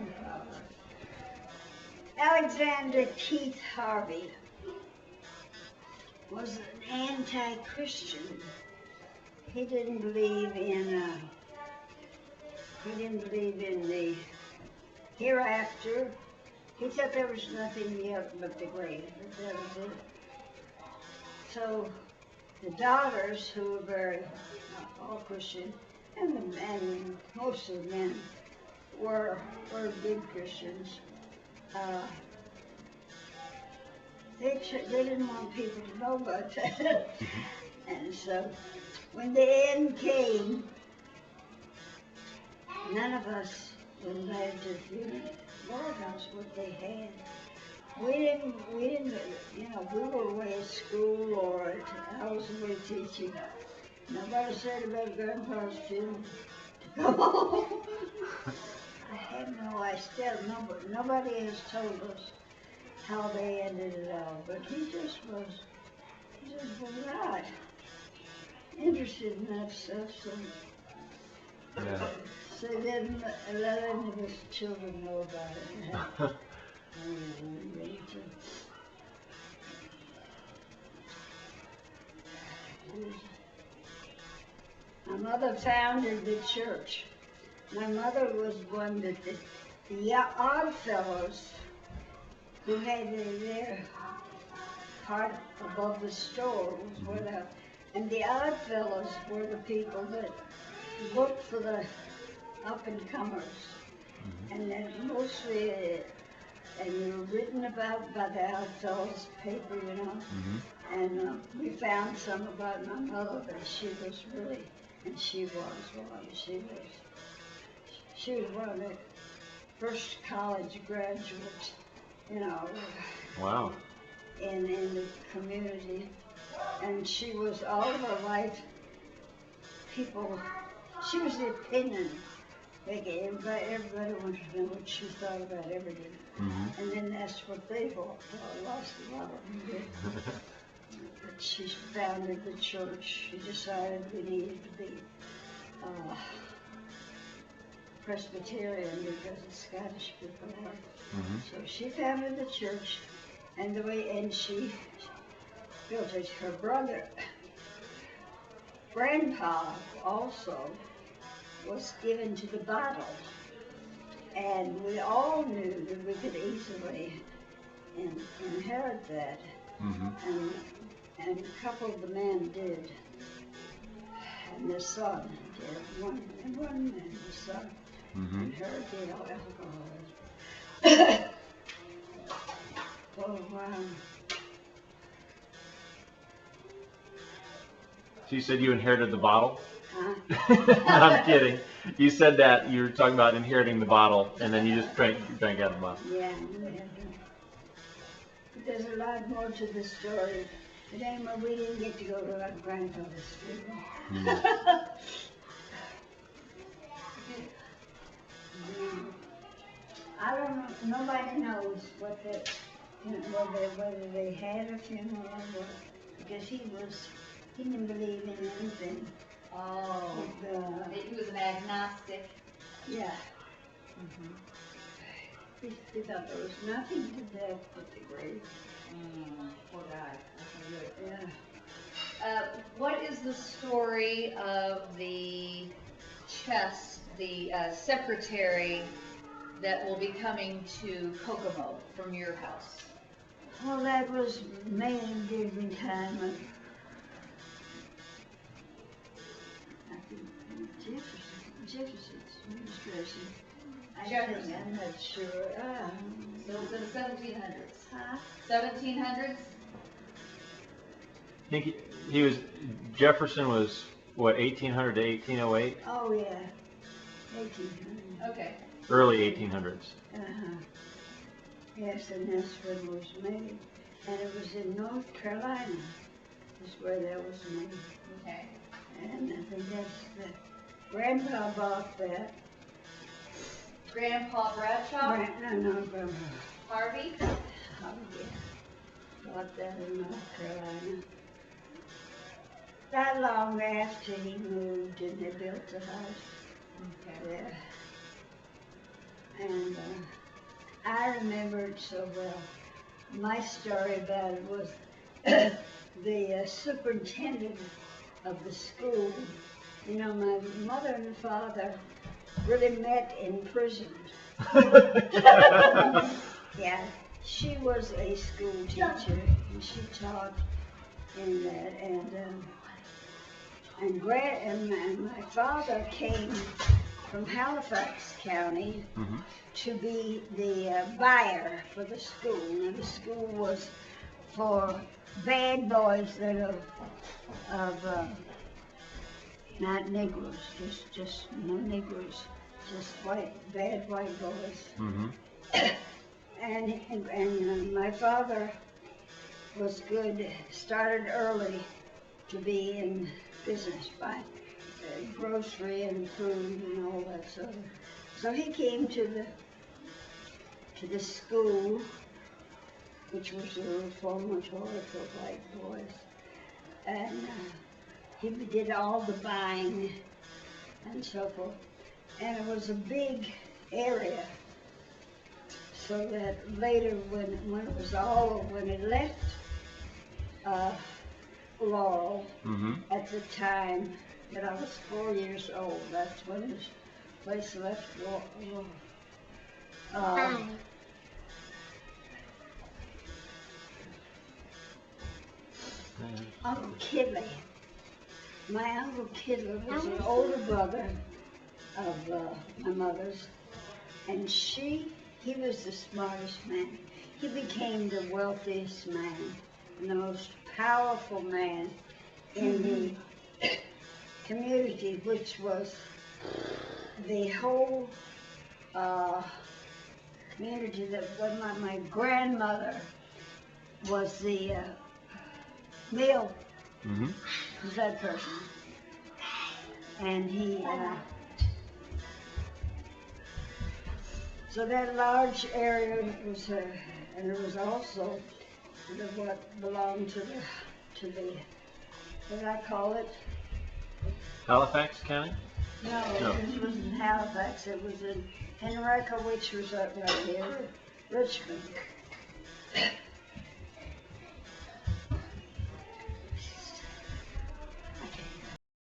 grandfather. Alexander Keith Harvey was an anti-Christian. He didn't believe in the hereafter. He thought there was nothing yet but the grave. That was it. So the daughters, who were very all Christian, and most of the men were big Christians. They didn't want people to know about that. And so when the end came, none of us were invited to the funeral. Lord knows what they had. We didn't, we were away at school or I was away teaching. Nobody said about Grandpa's funeral to come home. I have no idea. Nobody has told us how they ended it all, but he just was not interested in that stuff, so they didn't let any of his children know about it. My mother founded the church. My mother was one that the Odd Fellows, who had their part above the store, was where the, and the Odd Fellows were the people that looked for the up-and-comers. And then mostly, and they were written about by the Odd Fellows paper, you know. And we found some about my mother, but she was really, and she was one. She was one of the first college graduates, you know. Wow. In the community, and she was all of her life. People, she was the opinion. Everybody wanted to know what she thought about everything, and then that's what they thought. I lost a lot of them did. But she founded the church. She decided we needed to be Presbyterian because the Scottish people are. So she founded the church, and she built it. Her brother, Grandpa, also was given to the bottle, and we all knew that we could easily inherit that, and a couple of the men did, and the son did, one and the son inherited alcoholism. Oh, wow. So you said you inherited the bottle? Huh? I'm kidding. You said that you were talking about inheriting the bottle, and then you just drank out of the bottle. Yeah, but there's a lot more to the story. But anyway, we didn't get to go to our grandfather's funeral. I don't know. Nobody knows what the, whether they had a funeral or what, because he didn't believe in anything. Oh, he was an agnostic. Yeah. He thought there was nothing to death but the grave. Poor guy. Yeah. What is the story of the chest, the secretary that will be coming to Kokomo from your house? Well, that was made in retirement. I think Jefferson's administration. Jefferson. I'm not sure. So it was in the 1700s. Huh? 1700s? I think he was, Jefferson was, what, 1800 to 1808? Oh, yeah. 1800. Okay. Early 1800s. Yes, and that's when it was made. And it was in North Carolina, is where that was made. Okay. And I think that's the, Grandpa bought that. Grandpa Bradshaw? No, Grandpa. Harvey? Oh, yeah. Bought that in North Carolina. Not long after he moved and they built the house. Okay. Yeah. And I remember it so well. My story about it was the superintendent of the school. You know, my mother and father really met in prison. Yeah, she was a school teacher, and she taught in that. And my father came from Halifax County to be the buyer for the school. Now the school was for bad boys that of not Negroes, just no Negroes, just bad white boys. And my father was good, started early to be in business, buy grocery and food and all that sort of. So he came to the school, which was a reformatory for white boys, and he did all the buying and so forth. And it was a big area, so that later when it was all, when it left Laurel, at the time that I was 4 years old, that's when this place left Laurel. Uncle Kidley. My Uncle Kidley was an older brother of my mother's, and he was the smartest man. He became the wealthiest man and the most powerful man in the community, which was the whole community that when my grandmother was the mill, was that person. And so that large area was, and it was also what belonged to the, what did I call it? Halifax County? No, this wasn't Halifax, it was in Henrica, which was up right here, Richmond.